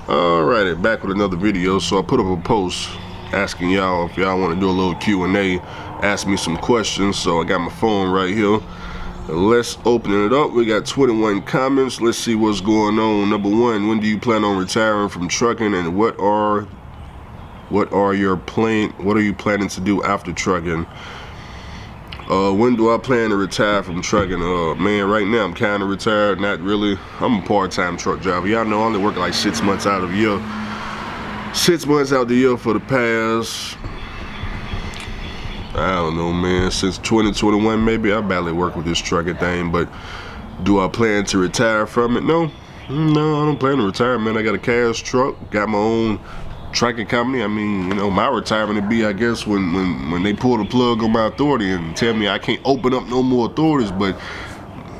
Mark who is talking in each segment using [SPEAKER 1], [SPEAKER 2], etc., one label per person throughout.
[SPEAKER 1] Alrighty, back with another video. So I put up a post asking y'all if y'all want to do a little Q&A, ask me some questions. So I got my phone right here. Let's open it up. We got 21 comments. Let's see what's going on. Number one, when do you plan on retiring from trucking, and what are you planning to do after trucking? When do I plan to retire from trucking? Man, right now I'm kind of retired, not really. I'm a part-time truck driver. Y'all know I only work like 6 months out of the year. 6 months out the year for the past, I don't know, man, since 2021 maybe. I barely work with this trucking thing, but do I plan to retire from it? No, I don't plan to retire, man. I got a cash truck, got my own trucking company. I mean, you know, my retirement would be, I guess, when they pull the plug on my authority and tell me I can't open up no more authorities. But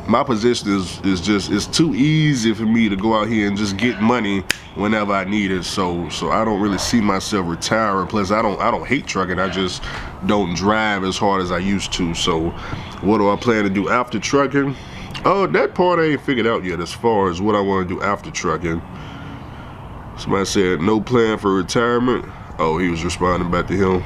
[SPEAKER 1] my position is just, it's too easy for me to go out here and just get money whenever I need it. So I don't really see myself retiring. Plus, I don't hate trucking. I just don't drive as hard as I used to. So what do I plan to do after trucking? Oh, that part I ain't figured out yet as far as what I want to do after trucking. Somebody said no plan for retirement. Oh, he was responding back to him.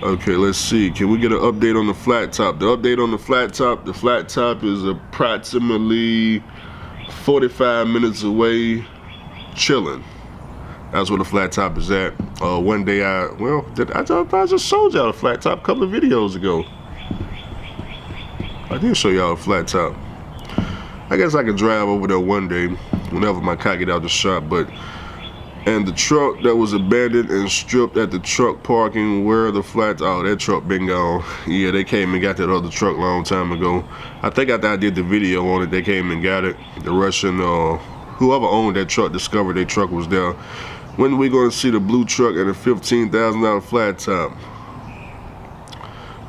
[SPEAKER 1] Okay, let's see. Can we get an update on the flat top? The update on the flat top is approximately 45 minutes away, chilling. That's where the flat top is at. One day I just showed y'all the flat top a couple of videos ago. I did show y'all a flat top. I guess I could drive over there one day whenever my car get out the shop. And the truck that was abandoned and stripped at the truck parking, where the flats, oh, that truck been gone. Yeah, they came and got that other truck long time ago. I think after I did the video on it, they came and got it. The Russian, whoever owned that truck discovered their truck was there. When are we gonna see the blue truck and the $15,000 flat top?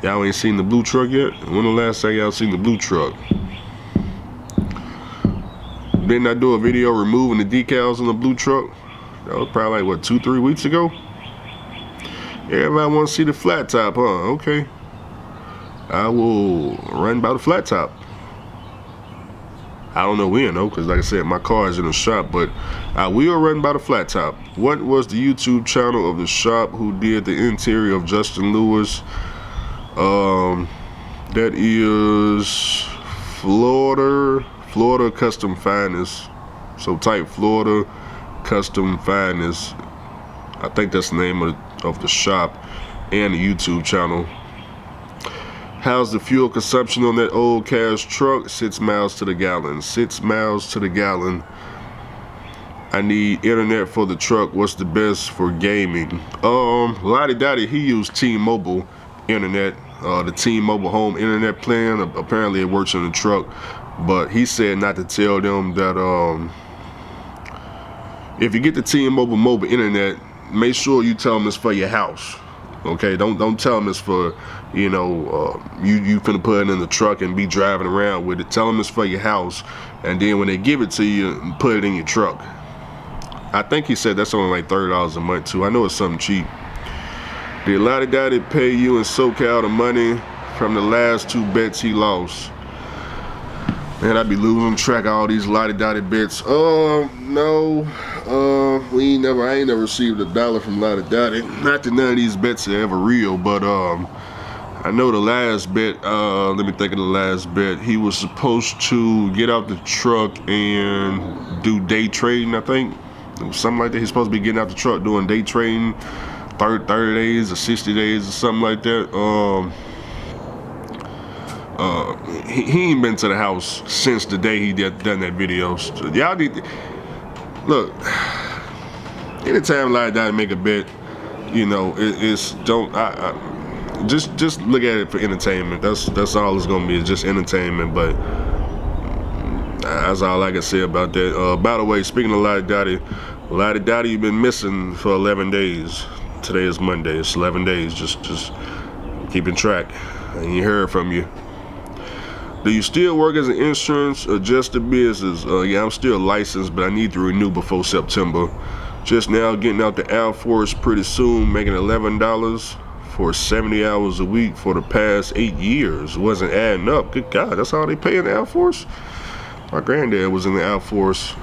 [SPEAKER 1] Y'all ain't seen the blue truck yet? When the last time y'all seen the blue truck? Didn't I do a video removing the decals on the blue truck? That was probably like, what, 2-3 weeks ago? Everybody want to see the flat top, huh? Okay. I will run by the flat top. I don't know when, though, because like I said, my car is in the shop, but I will run by the flat top. What was the YouTube channel of the shop who did the interior of Justin Lewis? That is Florida Custom Finest. So type Florida Custom Finest. I think that's the name of the shop and the YouTube channel. How's the fuel consumption on that old cash truck? 6 miles to the gallon. 6 miles to the gallon. I need internet for the truck. What's the best for gaming? Lottie Dottie, he used T-Mobile internet. The T-Mobile home internet plan. Apparently it works in the truck. But he said not to tell them that if you get the T-Mobile mobile internet, make sure you tell them it's for your house. Okay, don't tell them it's for, you know, you finna put it in the truck and be driving around with it. Tell them it's for your house, and then when they give it to you, put it in your truck. I think he said that's only like $30 a month too. I know it's something cheap. Did Lottie Dottie pay you and SoCal the money from the last 2 bets he lost? Man, I'd be losing track of all these Lottie Dottie bets. No. I ain't never received $1 from Lottie Dottie. Not that none of these bets are ever real, but I know the last bet, let me think of the last bet. He was supposed to get out the truck and do day trading, I think. Something like that. He's supposed to be getting out the truck doing day trading, 30 days or 60 days or something like that. He ain't been to the house since the day he done that video. So y'all need to, look, anytime Lottie Dottie make a bet, you know, just look at it for entertainment. That's all it's gonna be, is just entertainment. But that's all I can say about that. By the way, speaking of Lottie Dottie, you've been missing for 11 days. Today is Monday. It's 11 days. Just keeping track. I ain't heard from you. Do you still work as an insurance or just a business? Yeah, I'm still licensed, but I need to renew before September. Just now getting out the Air Force pretty soon, making $11 for 70 hours a week for the past 8 years. Wasn't adding up. Good God, that's how they pay in the Air Force? My granddad was in the Air Force.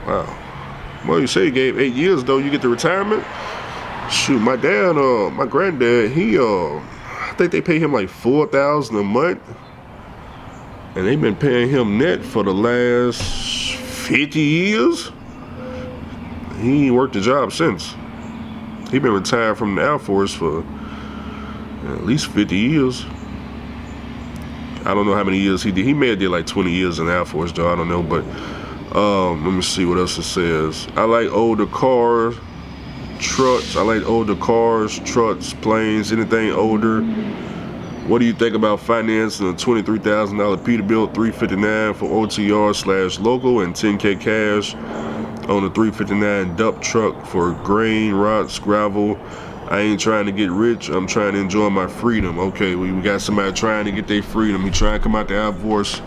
[SPEAKER 1] Wow. Well, you say you gave 8 years though. You get the retirement. Shoot, my dad, my granddad, I think they pay him like $4,000 a month, and they've been paying him net for the last 50 years. He ain't worked a job since. He been retired from the Air Force for at least 50 years. I don't know how many years he did. He may have did like 20 years in the Air Force, though. I don't know, but let me see what else it says. I like older cars, trucks. I like older cars, trucks, planes, anything older. What do you think about financing a $23,000 Peterbilt 359 for OTR/local and $10K cash on a 359 dump truck for grain, rocks, gravel? I ain't trying to get rich. I'm trying to enjoy my freedom. Okay, we got somebody trying to get their freedom. He trying to come out the Air Force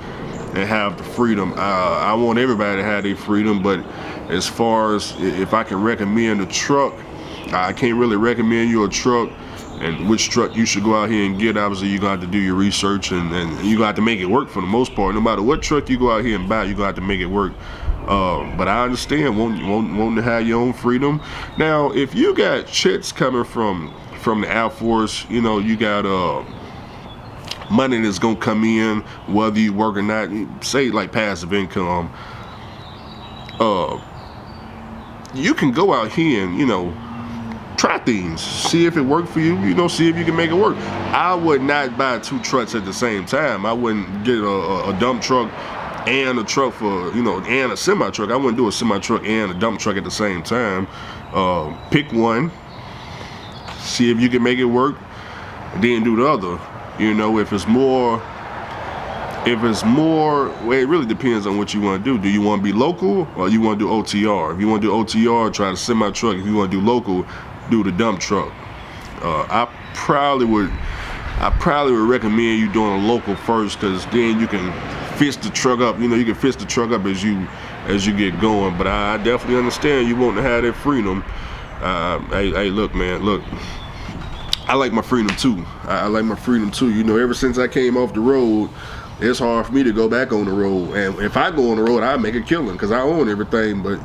[SPEAKER 1] and have the freedom. I want everybody to have their freedom, but as far as if I can recommend a truck, I can't really recommend you a truck and which truck you should go out here and get. Obviously, you're going to have to do your research and you're going to have to make it work for the most part. No matter what truck you go out here and buy, you're going to have to make it work. But I understand wanting to have your own freedom. Now, if you got checks coming from the Air Force, you know, you got money that's gonna come in whether you work or not, say like passive income, you can go out here and, you know, try things, see if it worked for you, you know, see if you can make it work. I would not buy 2 trucks at the same time. I wouldn't get a dump truck and a truck for, you know, and a semi truck. I wouldn't do a semi truck and a dump truck at the same time. Pick one, see if you can make it work, then do the other. You know, if it's more, well, it really depends on what you want to do. Do you want to be local or you want to do OTR? If you want to do OTR, try the semi truck. If you want to do local, do the dump truck. I probably would recommend you doing a local first, because then you can fix the truck up. You know, you can fix the truck up as you get going. But I definitely understand you want to have that freedom. Hey, look, man, look. I like my freedom too. I like my freedom too. You know, ever since I came off the road, it's hard for me to go back on the road. And if I go on the road, I make a killing because I own everything. But,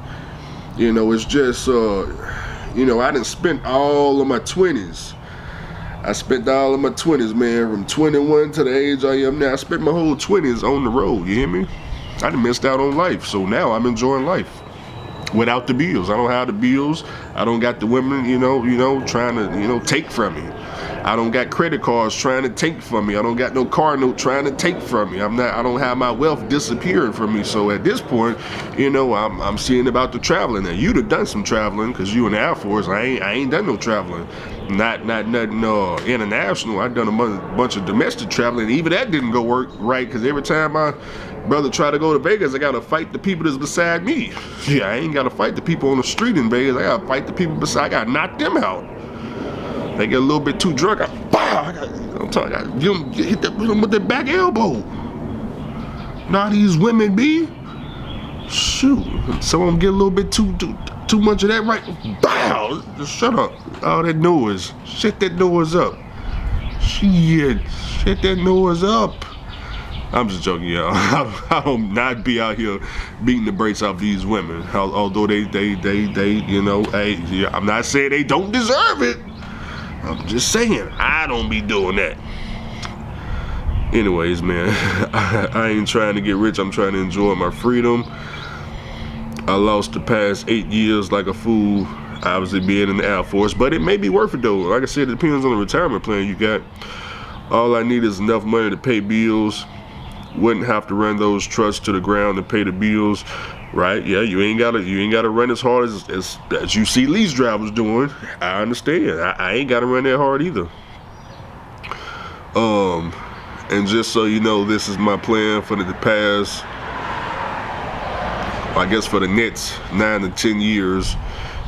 [SPEAKER 1] you know, it's just, you know, I done spent all of my 20s. I spent all of my 20s, man, from 21 to the age I am now. I spent my whole 20s on the road, you hear me? I done missed out on life. So now I'm enjoying life without the bills. I don't have the bills. I don't got the women, you know, trying to, you know, take from me. I don't got credit cards trying to take from me. I don't got no car note trying to take from me. I don't have my wealth disappearing from me. So at this point, you know, I'm seeing about the traveling. Now you'd have done some traveling because you in the Air Force. I ain't done no traveling. Not nothing international. I done a bunch of domestic traveling. Even that didn't go work right, because every time my brother try to go to Vegas, I gotta fight the people that's beside me. Yeah, I ain't gotta fight the people on the street in Vegas. I gotta fight the people beside. I gotta knock them out. They get a little bit too drunk. I gotta hit them with their back elbow. Now these women be, shoot, some of them get a little bit too much of that right. Bow, just shut up. All that noise, shut that noise up. Shut that noise up. I'm just joking, y'all. I will not be out here beating the brakes off these women. Although they, you know, hey, yeah, I'm not saying they don't deserve it. I'm just saying, I don't be doing that. Anyways, man, I ain't trying to get rich. I'm trying to enjoy my freedom. I lost the past 8 years like a fool, obviously being in the Air Force, but it may be worth it though. Like I said, it depends on the retirement plan you got. All I need is enough money to pay bills. Wouldn't have to run those trucks to the ground to pay the bills, right? Yeah, you ain't gotta run as hard as you see lease drivers doing. I understand. I ain't gotta run that hard either. And just so you know, this is my plan for the past, I guess, for the next 9 to 10 years.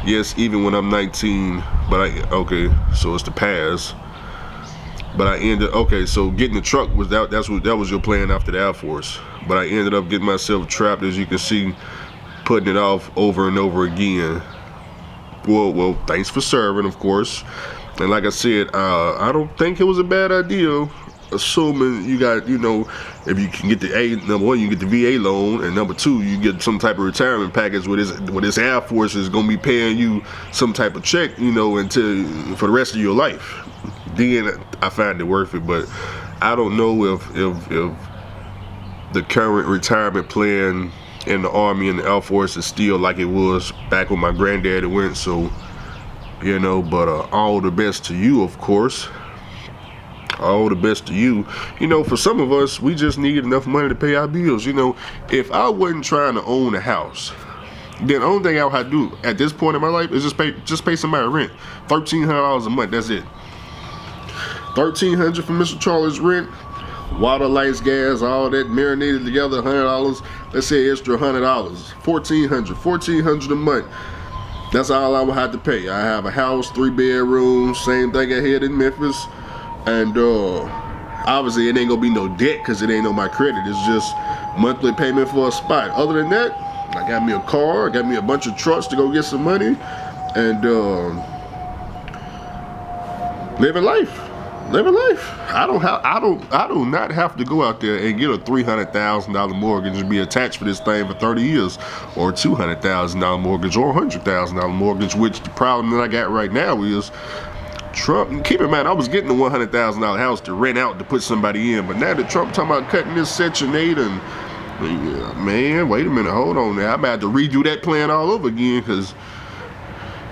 [SPEAKER 1] Yes, even when I'm 19, but okay, so it's the past. But I ended, okay, so getting the truck was that was your plan after the Air Force. But I ended up getting myself trapped, as you can see, putting it off over and over again. Well, thanks for serving, of course. And like I said, I don't think it was a bad idea. assuming you got, if you can get number one, you get the VA loan, and number two, you get some type of retirement package where this Air Force is gonna be paying you some type of check, until for the rest of your life. Then I find it worth it, but I don't know if the current retirement plan in the Army and the Air Force is still like it was back when my granddaddy went. So, but all the best to you, of course. All the best to you. For some of us, we just need enough money to pay our bills. If I wasn't trying to own a house, then the only thing I would have to do at this point in my life is just pay somebody rent. $1,300 a month, that's it. $1,300 for Mr. Charlie's rent. Water, lights, gas, all that marinated together, $100. Let's say extra $100. $1,400 a month. That's all I would have to pay. I have a house, 3 bedrooms, same thing I had in Memphis. And obviously it ain't gonna be no debt because it ain't on my credit. It's just monthly payment for a spot. Other than that, I got me a car, I got me a bunch of trucks to go get some money, and living life. I do not have to go out there and get a $300,000 mortgage and be attached for this thing for 30 years, or $200,000 mortgage, or $100,000 mortgage. Which the problem that I got right now is Trump. Keep in mind, I was getting a $100,000 house to rent out to put somebody in, but now that Trump talking about cutting this Section 8 and man, wait a minute, hold on now. I'm about to redo that plan all over again, because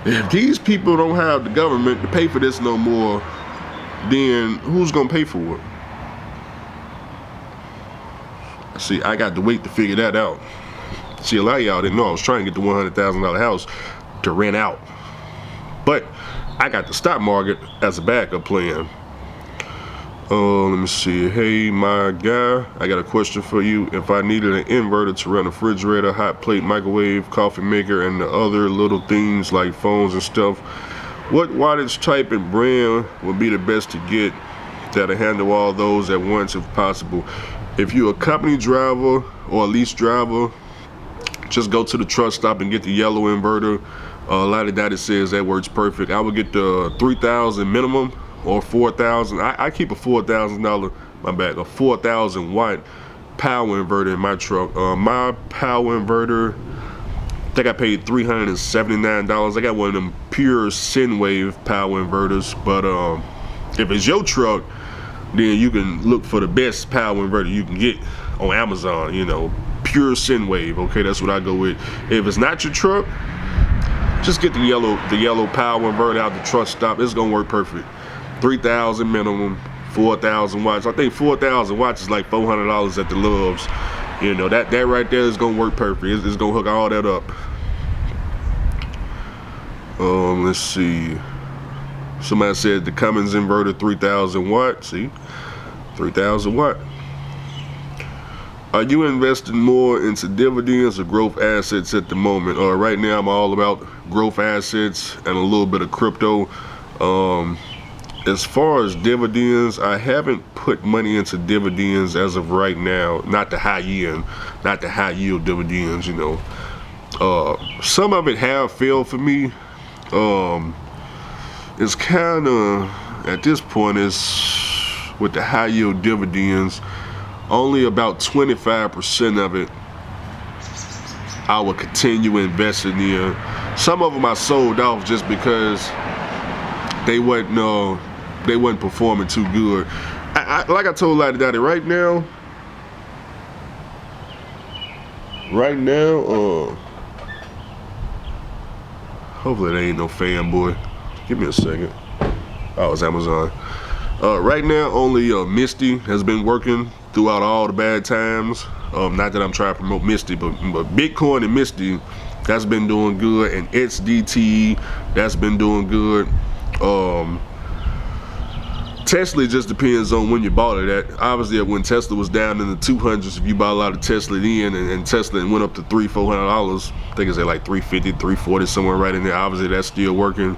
[SPEAKER 1] if these people don't have the government to pay for this no more, then who's gonna pay for it? See, I got to wait to figure that out. See, a lot of y'all didn't know I was trying to get the $100,000 house to rent out, but I got the stock market as a backup plan. Let me see. Hey, my guy, I got a question for you. If I needed an inverter to run a refrigerator, hot plate, microwave, coffee maker, and the other little things like phones and stuff, what wattage type and brand would be the best to get that'll handle all those at once if possible? If you're a company driver or a lease driver, just go to the truck stop and get the yellow inverter. A lot of data says that works perfect. I would get the 3,000 minimum or 4,000. I keep a a 4,000 watt power inverter in my truck. My power inverter, I think I paid $379. I got one of them pure Synwave power inverters. But if it's your truck, then you can look for the best power inverter you can get on Amazon. Pure Synwave. Okay, that's what I go with. If it's not your truck, just get the yellow power inverter out the truck stop. It's gonna work perfect. 3,000 minimum, 4,000 watts. I think 4,000 watts is like $400 at the Loves. That right there is gonna work perfect. It's gonna hook all that up. Let's see. Somebody said the Cummins inverter 3,000 watts. See, 3,000 watt. Are you investing more into dividends or growth assets at the moment? Right now, I'm all about growth assets and a little bit of crypto. As far as dividends, I haven't put money into dividends as of right now. Not the high yield dividends. Some of it have failed for me. It's kind of, at this point, it's with the high yield dividends, only about 25% of it I will continue investing in. Some of them I sold off just because they wasn't performing too good. Like I told Lottie Dottie, right now, hopefully there ain't no fanboy. Give me a second. Oh, it's Amazon. Right now, only Misty has been working throughout all the bad times. Not that I'm trying to promote Misty, but Bitcoin and Misty, that's been doing good, and XDT, that's been doing good. Tesla just depends on when you bought it at. Obviously, when Tesla was down in the 200s, if you bought a lot of Tesla then, and Tesla went up to $300-400, I think it's at like $350, $340, somewhere right in there. Obviously, that's still working.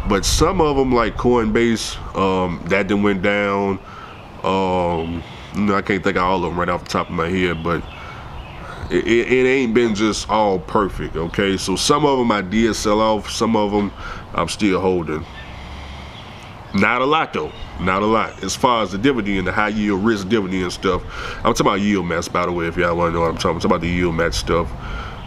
[SPEAKER 1] But some of them, like Coinbase, that then went down. I can't think of all of them right off the top of my head, but it ain't been just all perfect, okay? So some of them I did sell off, some of them I'm still holding. Not a lot though, not a lot. As far as the dividend, the high yield risk dividend stuff, I'm talking about yield match, by the way, if y'all want to know what I'm talking about the yield match stuff.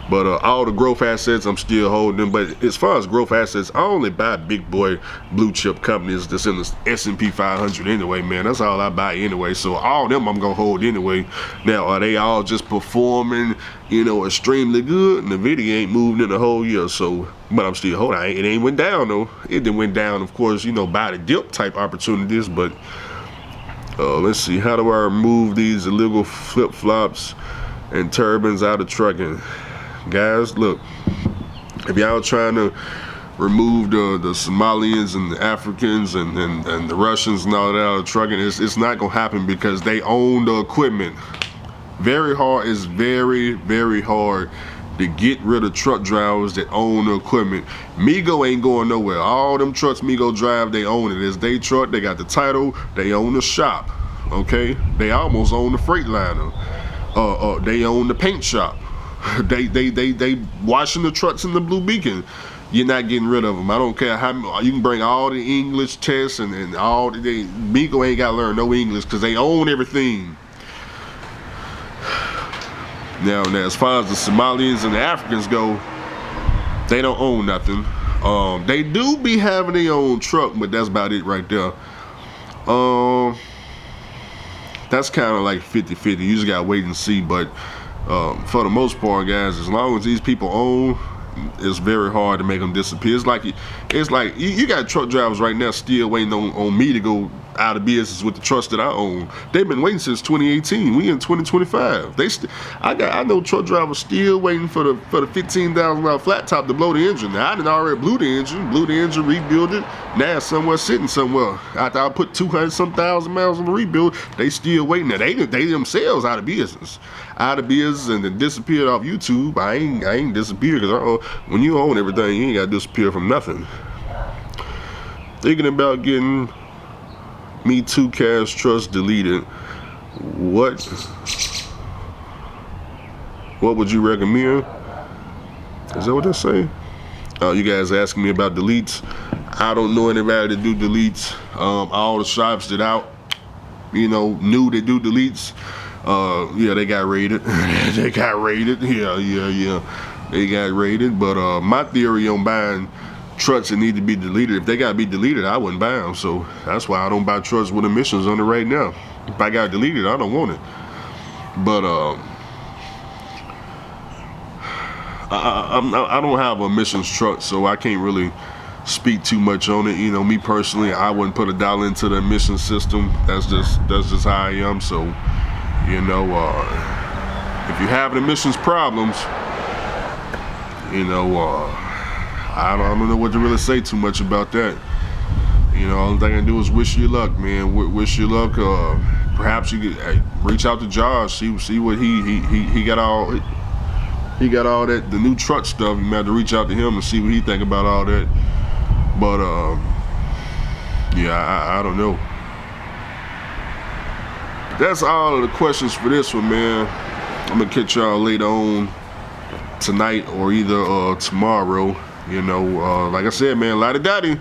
[SPEAKER 1] But all the growth assets, I'm still holding. But as far as growth assets, I only buy big boy blue chip companies that's in the S&P 500 anyway, man. That's all I buy anyway. So all of them I'm gonna hold anyway. Now, are they all just performing, you know, extremely good? Nvidia ain't moved in a whole year, so, but I'm still holding. It ain't went down though. It didn't went down, of course, you know, by the dip type opportunities. But let's see, how do I remove these illegal flip-flops and turbines out of trucking? Guys, look, if y'all trying to remove the Somalians and the Africans and the Russians and all that out of trucking, it's not gonna happen because they own the equipment. Very hard, it's very, very hard to get rid of truck drivers that own the equipment. Migo ain't going nowhere. All them trucks Migo drive, they own it. It's their truck, they got the title, they own the shop, okay? They almost own the Freightliner. They own the paint shop. They washing the trucks in the Blue Beacon. You're not getting rid of them. I don't care how you can bring all the English tests and all the Migo ain't got to learn no English because they own everything. Now as far as the Somalians and the Africans go, they don't own nothing. They do be having their own truck, but that's about it right there. That's kind of like 50-50. You just gotta wait and see, but for the most part, guys, as long as these people own, it's very hard to make them disappear. It's like you got truck drivers right now still waiting on me to go out of business with the trucks that I own. They've been waiting since 2018. We in 2025. I know truck drivers still waiting for the $15,000 flat top to blow the engine. Now I done already blew the engine, rebuild it. Now it's somewhere sitting somewhere. After I put 200-some thousand miles on the rebuild, they still waiting. Now they themselves out of business and then disappeared off YouTube. I ain't disappeared because when you own everything, you ain't got to disappear from nothing. Thinking about getting Me Too Cash Trust deleted. What would you recommend? Is that what they say? You guys asking me about deletes. I don't know anybody that do deletes. All the shops that knew they do deletes. Yeah, they got raided. They got raided. Yeah. They got raided. But my theory on buying trucks that need to be deleted, if they gotta be deleted, I wouldn't buy them. So that's why I don't buy trucks with emissions on it right now. If I got deleted, I don't want it. But I don't have emissions truck, so I can't really speak too much on it. Me personally, I wouldn't put $1 into the emission system. That's just how I am. So if you have emissions problems, I don't know what to really say too much about that. Only thing I can do is wish you luck, man. Wish you luck. Perhaps you could reach out to Josh, see what he got all. He got all that, the new truck stuff. You might have to reach out to him and see what he think about all that. But yeah, I don't know. That's all of the questions for this one, man. I'm gonna catch y'all later on tonight or either tomorrow. Like I said, man, la-di-da-di.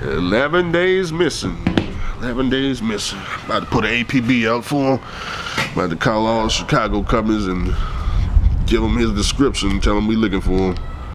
[SPEAKER 1] 11 days missing. 11 days missing. About to put an APB out for him. About to call all Chicago companies and give him his description, tell him we looking for him.